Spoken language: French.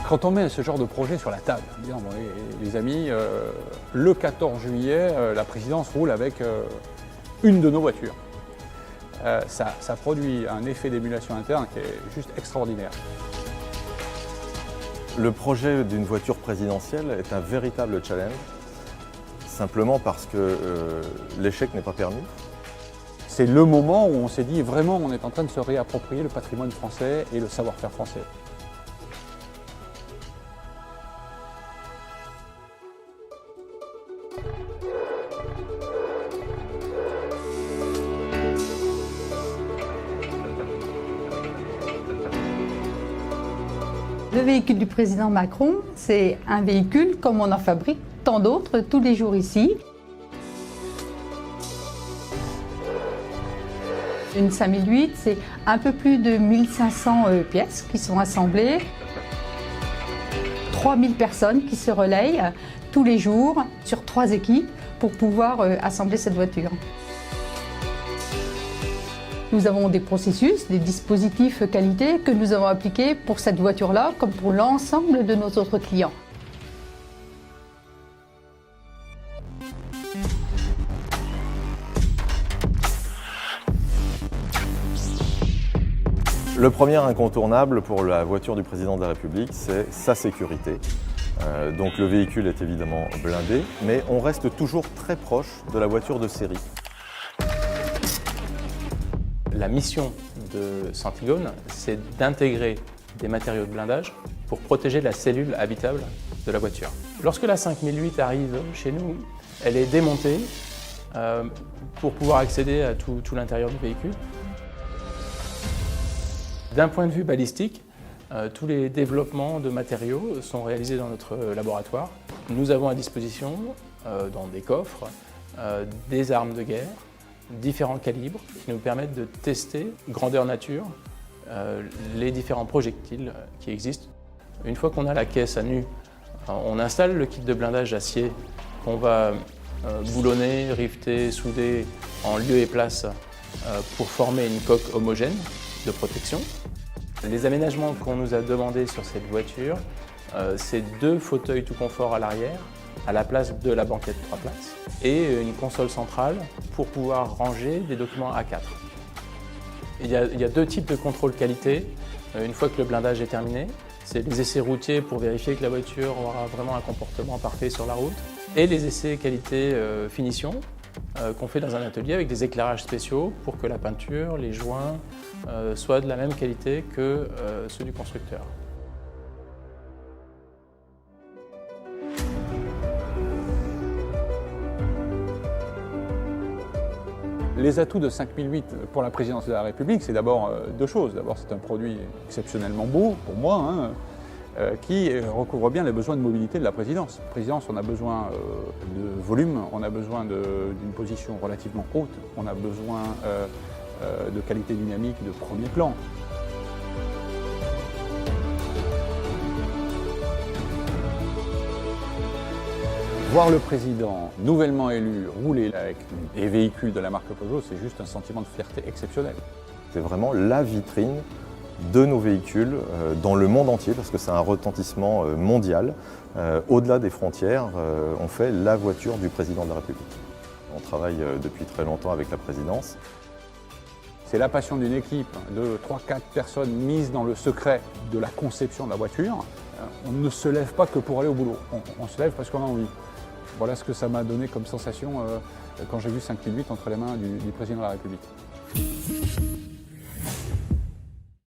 Quand on met ce genre de projet sur la table, dire, bon, les amis, le 14 juillet, la présidence roule avec une de nos voitures. Ça produit un effet d'émulation interne qui est juste extraordinaire. Le projet d'une voiture présidentielle est un véritable challenge, simplement parce que l'échec n'est pas permis. C'est le moment où on s'est dit vraiment on est en train de se réapproprier le patrimoine français et le savoir-faire français. Le véhicule du président Macron, c'est un véhicule comme on en fabrique tant d'autres tous les jours ici. Une 5008, c'est un peu plus de 1500 pièces qui sont assemblées. 3000 personnes qui se relayent tous les jours sur 3 équipes pour pouvoir assembler cette voiture. Nous avons des processus, des dispositifs qualité que nous avons appliqués pour cette voiture-là comme pour l'ensemble de nos autres clients. Le premier incontournable pour la voiture du président de la République, c'est sa sécurité. Donc le véhicule est évidemment blindé, mais on reste toujours très proche de la voiture de série. La mission de Centigonne, c'est d'intégrer des matériaux de blindage pour protéger la cellule habitable de la voiture. Lorsque la 5008 arrive chez nous, elle est démontée pour pouvoir accéder à tout l'intérieur du véhicule. D'un point de vue balistique, tous les développements de matériaux sont réalisés dans notre laboratoire. Nous avons à disposition, dans des coffres, des armes de guerre, différents calibres qui nous permettent de tester, grandeur nature, les différents projectiles qui existent. Une fois qu'on a la caisse à nu, on installe le kit de blindage acier qu'on va boulonner, riveter, souder en lieu et place pour former une coque homogène de protection. Les aménagements qu'on nous a demandés sur cette voiture, c'est 2 fauteuils tout confort à l'arrière, à la place de la banquette 3 places, et une console centrale pour pouvoir ranger des documents A4. Il y a 2 types de contrôle qualité. Une fois que le blindage est terminé, c'est les essais routiers pour vérifier que la voiture aura vraiment un comportement parfait sur la route, et les essais qualité finition qu'on fait dans un atelier avec des éclairages spéciaux pour que la peinture, les joints soient de la même qualité que ceux du constructeur. Les atouts de 5008 pour la présidence de la République, c'est d'abord 2 choses. D'abord, c'est un produit exceptionnellement beau, pour moi, qui recouvre bien les besoins de mobilité de la présidence. La présidence, on a besoin de volume, on a besoin d'une position relativement haute, on a besoin de qualité dynamique de premier plan. Voir le président nouvellement élu rouler avec des véhicules de la marque Peugeot, c'est juste un sentiment de fierté exceptionnel. C'est vraiment la vitrine de nos véhicules dans le monde entier, parce que c'est un retentissement mondial. Au-delà des frontières, on fait la voiture du président de la République. On travaille depuis très longtemps avec la présidence. C'est la passion d'une équipe de 3-4 personnes mises dans le secret de la conception de la voiture. On ne se lève pas que pour aller au boulot, on se lève parce qu'on a envie. Voilà ce que ça m'a donné comme sensation quand j'ai vu 5008 entre les mains du président de la République.